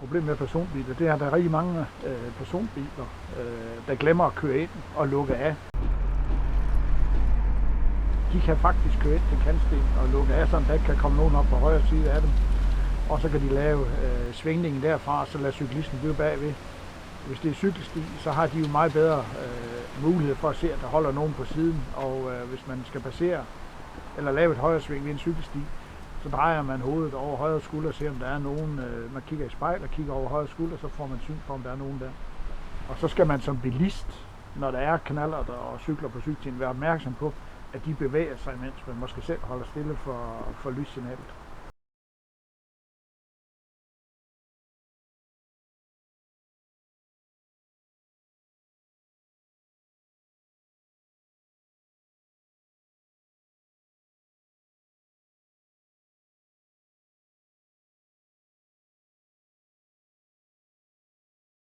problem med personbiler, det er, at der er rigtig mange personbiler, der glemmer at køre ind og lukke af. De kan faktisk køre ind til kantsten og lukke af, så der ikke kan komme nogen op på højre side af dem. Og så kan de lave svingningen derfra, så lader cyklisten blive bagved. Hvis det er cykelsti, så har de jo meget bedre mulighed for at se, at der holder nogen på siden. Og hvis man skal passere eller lave et højre sving ved en cykelsti, så drejer man hovedet over højre skulder og ser, om der er nogen. Man kigger i spejl og kigger over højre skulder, så får man syn for, om der er nogen der. Og så skal man som bilist, når der er knallerter og cykler på cykelstien, være opmærksom på, at de bevæger sig, mens man måske selv holder stille for lyssignalet.